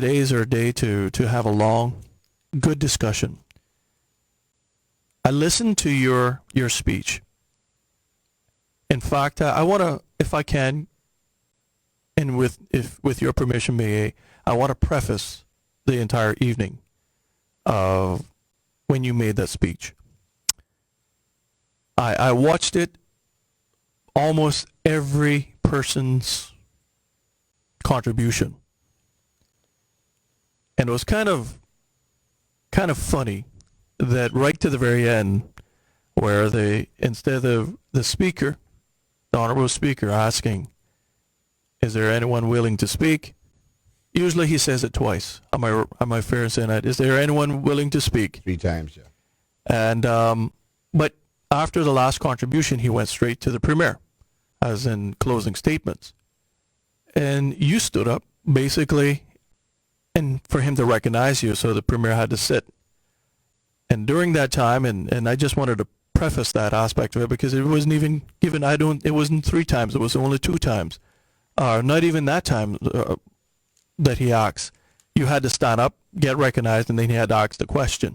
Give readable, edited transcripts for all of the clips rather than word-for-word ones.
today is our day to have a long, good discussion. I listened to your speech. In fact, I want to, if I can, and with your permission, I want to preface the entire evening of when you made that speech. I watched it, almost every person's contribution. And it was kind of funny that right to the very end, where instead of the speaker, the honorable speaker, asking, is there anyone willing to speak? Usually he says it twice. Am I fair in saying that? Is there anyone willing to speak? 3 times, yeah. And but after the last contribution, he went straight to the premier, as in closing statements. And you stood up, basically, and for him to recognize you, so the premier had to sit. And during that time, and I just wanted to preface that aspect of it, because it wasn't even given, it wasn't 3 times, it was only 2 times. Not even that time that he asked. You had to stand up, get recognized, and then he had to ask the question.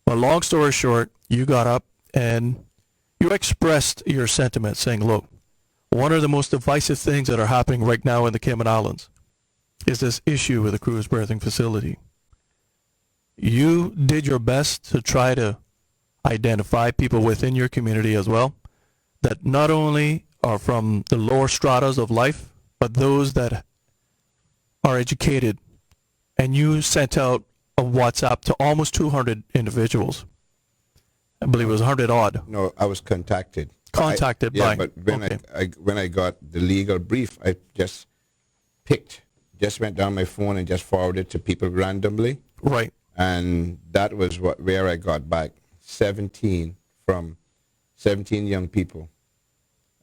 But long story short, you got up and you expressed your sentiment, saying, look, one of the most divisive things that are happening right now in the Cayman Islands is this issue with the cruise berthing facility. You did your best to try to identify people within your community as well, that not only are from the lower stratas of life, but those that are educated. And you sent out a WhatsApp to almost 200 individuals. I believe it was 100 odd. No, I was contacted. Contacted by. Yeah, but when okay. when I got the legal brief, I just went down my phone and just forwarded to people randomly. Right. And that was where I got back 17 young people.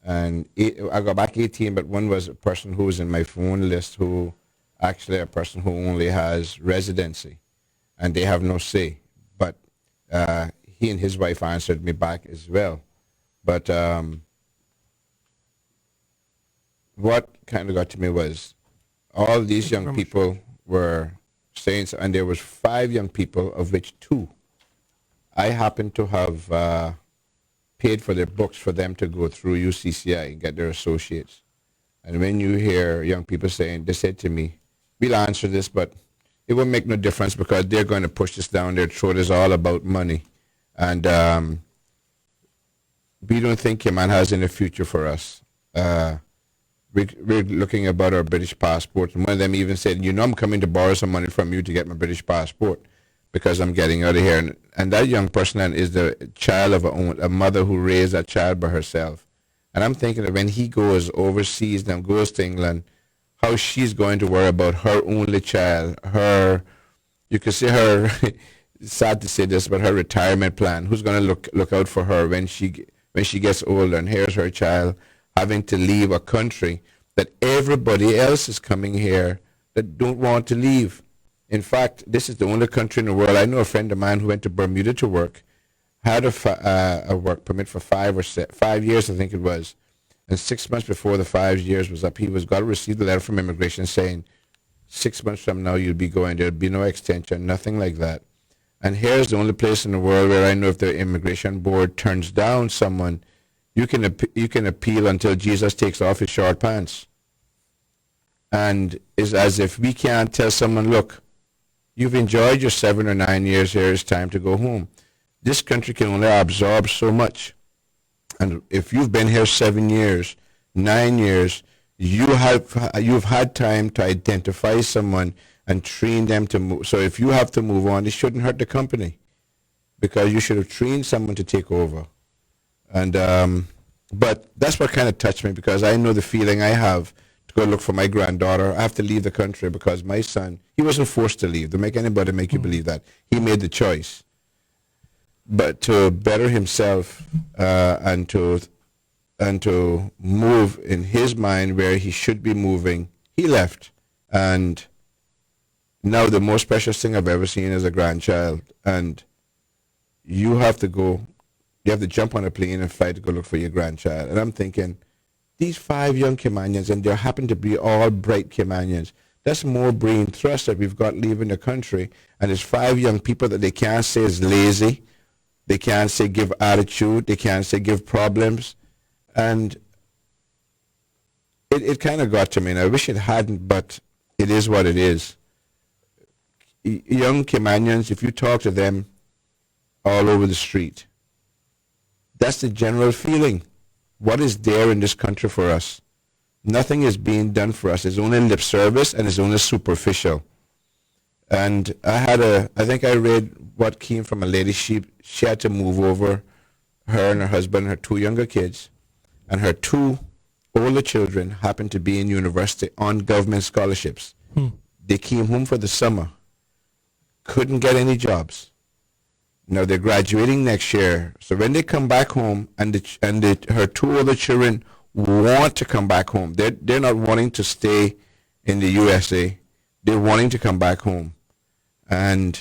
And I got back 18, but one was a person who was in my phone list, who actually a person who only has residency, and they have no say. But he and his wife answered me back as well. But what kind of got to me was all these young people were saying, and there was 5 young people, of which 2 I happened to have paid for their books for them to go through UCCI and get their associates. And when you hear young people saying, they said to me, we'll answer this, but it won't make no difference because they're going to push this down their throat. It's all about money. And we don't think Cayman has any future for us. We're looking about our British passport. And one of them even said, I'm coming to borrow some money from you to get my British passport because I'm getting out of here. And that young person is the child of a mother who raised that child by herself. And I'm thinking that when he goes overseas and goes to England, how she's going to worry about her only child, you could see her, it's sad to say this, but her retirement plan. Who's going to look out for her when she gets older? And here's her child having to leave a country that everybody else is coming here that don't want to leave. In fact, this is the only country in the world. I know a friend of mine who went to Bermuda to work, had a work permit for 5 years, I think it was. And 6 months before the 5 years was up, got to receive a letter from immigration saying, 6 months from now you'll be going. There'll be no extension, nothing like that. And here's the only place in the world where I know if the immigration board turns down someone, you can appeal until Jesus takes off his short pants. And it's as if we can't tell someone, look, you've enjoyed your 7 or 9 years here, it's time to go home. This country can only absorb so much. And if you've been here 7 years, 9 years, you've had time to identify someone and train them to move. So if you have to move on, it shouldn't hurt the company because you should have trained someone to take over. And but that's what kind of touched me because I know the feeling I have to go look for my granddaughter. I have to leave the country because my son, he wasn't forced to leave. Don't make anybody make you believe that. He made the choice. But to better himself and to move in his mind where he should be moving, he left. And now the most precious thing I've ever seen is a grandchild. And you have to jump on a plane and fly to go look for your grandchild. And I'm thinking, these 5 young Caymanians, and there happen to be all bright Caymanians, That's more brain trust that we've got leaving the country. And there's 5 young people that they can't say is lazy. They can't say give attitude. They can't say give problems. And it kind of got to me, and I wish it hadn't, but it is what it is. Young Caymanians, if you talk to them all over the street, that's the general feeling. What is there in this country for us? Nothing is being done for us. It's only lip service, and it's only superficial. And I think I read what came from a lady. She had to move over, her and her husband, her 2 younger kids, and her 2 older children happened to be in university on government scholarships. They came home for the summer, couldn't get any jobs. Now they're graduating next year. So when they come back home, and her 2 older children want to come back home, they're not wanting to stay in the USA. They're wanting to come back home. And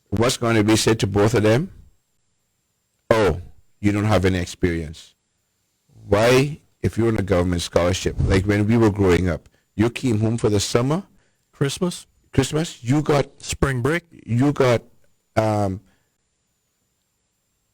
what's going to be said to both of them? Oh, you don't have any experience. Why, if you're on a government scholarship, like when we were growing up, you came home for the summer, Christmas, you got spring break, you got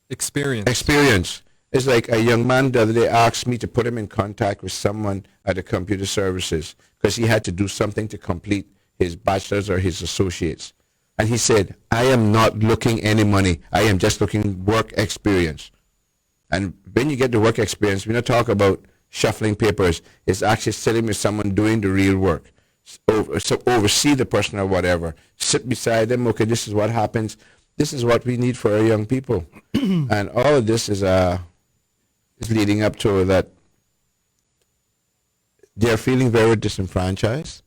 experience. It's like a young man the other day asked me to put him in contact with someone at the computer services because he had to do something to complete his bachelor's or his associates. And he said, I am not looking any money. I am just looking work experience. And when you get the work experience, we're not talking about shuffling papers. It's actually sitting with someone doing the real work. So oversee the person or whatever. Sit beside them. Okay, this is what happens. This is what we need for our young people. And all of this is leading up to that they're feeling very disenfranchised.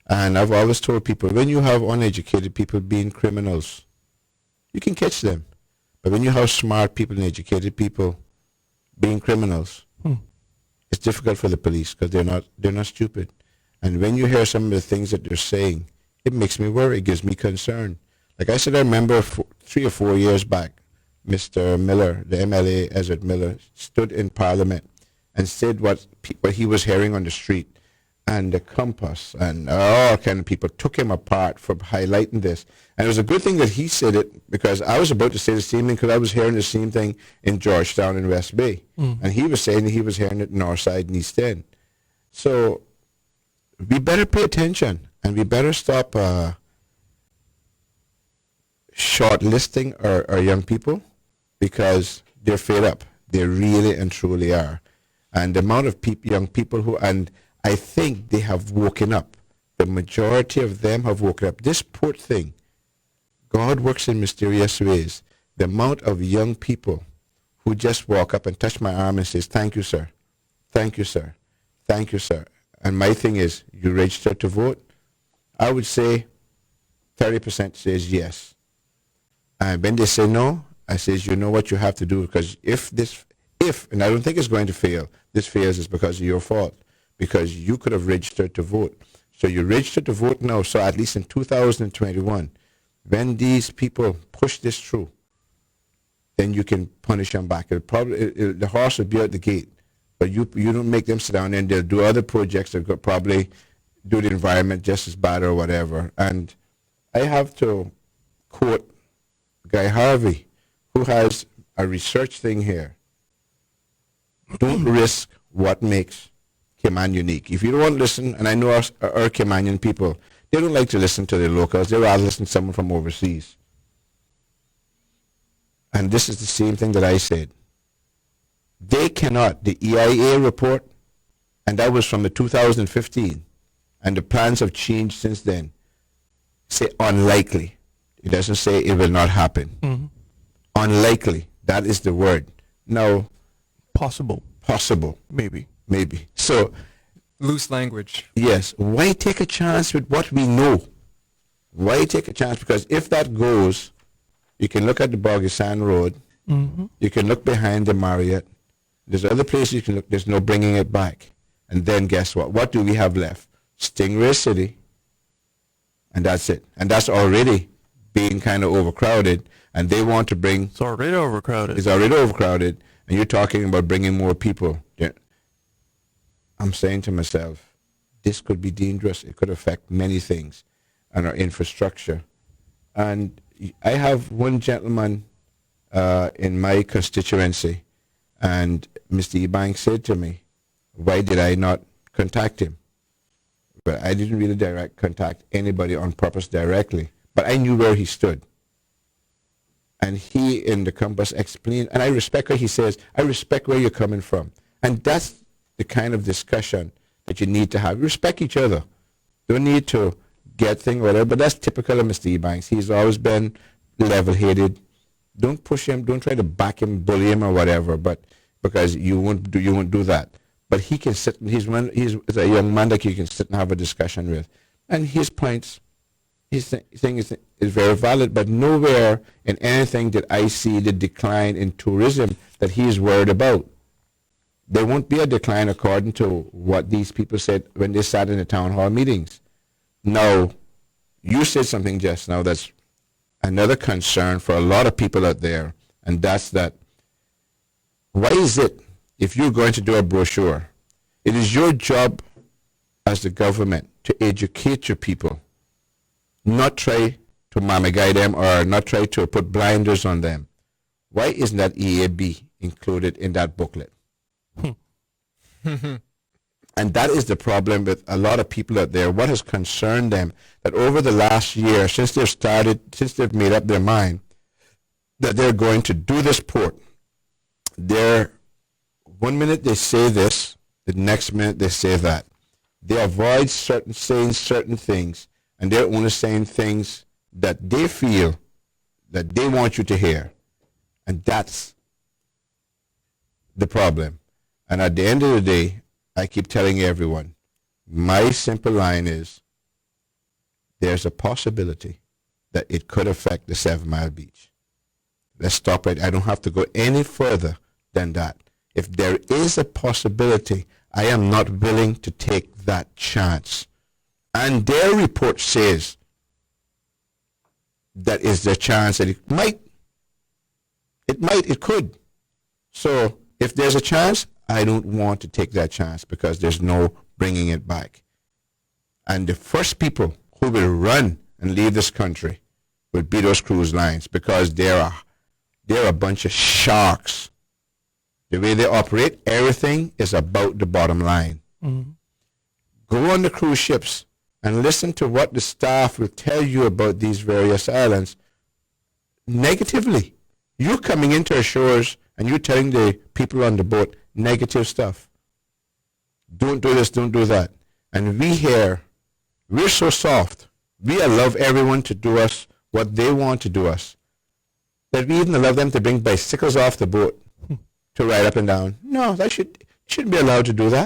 And I've always told people, when you have uneducated people being criminals, you can catch them. But when you have smart people and educated people being criminals, it's difficult for the police because they're not stupid. And when you hear some of the things that they're saying, it makes me worry. It gives me concern. Like I said, I remember 3 or 4 years back, Mr. Miller, the MLA, Ezra Miller, stood in Parliament and said what he was hearing on the street. And the Compass and all kind of people took him apart for highlighting this. And it was a good thing that he said it, because I was about to say the same thing, because I was hearing the same thing in Georgetown and West Bay. And he was saying that he was hearing it in Northside and East End. So we better pay attention, and we better stop shortlisting our young people, because they're fed up. They really and truly are. And the amount of young people who, and I think they have woken up. The majority of them have woken up. This port thing, God works in mysterious ways. The amount of young people who just walk up and touch my arm and says, thank you, sir. Thank you, sir. Thank you, sir. And my thing is, you registered to vote? I would say 30% says yes. And when they say no, I says, you know what you have to do, because if, and I don't think it's going to fail, this fails is because of your fault. Because you could have registered to vote. So you registered to vote now, so at least in 2021, when these people push this through, then you can punish them back. The horse will be at the gate, but you don't make them sit down and they'll do other projects that could probably do the environment just as bad or whatever. And I have to quote Guy Harvey, who has a research thing here. Don't risk what makes Cayman unique. If you don't want to listen, and I know our Caymanian people, they don't like to listen to the locals. They rather listen to someone from overseas. And this is the same thing that I said. They cannot, the EIA report, and that was from the 2015, and the plans have changed since then, say unlikely. It doesn't say it will not happen. Unlikely, that is the word. Now, possible, maybe. So, loose language. Yes. Why take a chance with what we know? Why take a chance? Because if that goes, you can look at the Bogasan Road. You can look behind the Marriott. There's other places you can look. There's no bringing it back. And then guess what? What do we have left? Stingray City. And that's it. And that's already being kind of overcrowded. And they want to bring... It's already overcrowded. It's already overcrowded. And you're talking about bringing more people. I'm saying to myself, this could be dangerous. It could affect many things and our infrastructure. And I have one gentleman in my constituency, and Mr. Ebanks said to me, why did I not contact him? But I didn't really contact anybody on purpose directly, but I knew where he stood. And he in the campus explained, and I respect what he says, I respect where you're coming from. And that's the kind of discussion that you need to have. Respect each other. Don't need to get things, whatever, but that's typical of Mr. Ebanks. He's always been level-headed. Don't push him, don't try to back him, bully him or whatever, but because you won't do that. But he can sit, he's a young man that you can sit and have a discussion with. And his points, his thing is very valid, but nowhere in anything did I see the decline in tourism that he's worried about. There won't be a decline according to what these people said when they sat in the town hall meetings. Now, you said something just now that's another concern for a lot of people out there, and that's that why is it if you're going to do a brochure, it is your job as the government to educate your people, not try to mamigate them or not try to put blinders on them. Why isn't that EAB included in that booklet? And that is the problem with a lot of people out there. What has concerned them that over the last year, since they've made up their mind that they're going to do this port, one minute they say this, the next minute they say that. They avoid saying certain things, and they're only saying things that they feel that they want you to hear. And that's the problem. And at the end of the day, I keep telling everyone, my simple line is, there's a possibility that it could affect the 7 Mile Beach. Let's stop it. I don't have to go any further than that. If there is a possibility, I am not willing to take that chance. And their report says that is the chance that it could. So if there's a chance, I don't want to take that chance because there's no bringing it back. And the first people who will run and leave this country will be those cruise lines because they're a bunch of sharks. The way they operate, everything is about the bottom line. Mm-hmm. Go on the cruise ships and listen to what the staff will tell you about these various islands negatively. You're coming into our shores and you're telling the people on the boat negative stuff. Don't do this, don't do that. And we here, we're so soft. We allow everyone to do us what they want to do us. That we even allow them to bring bicycles off the boat to ride up and down. No, shouldn't be allowed to do that.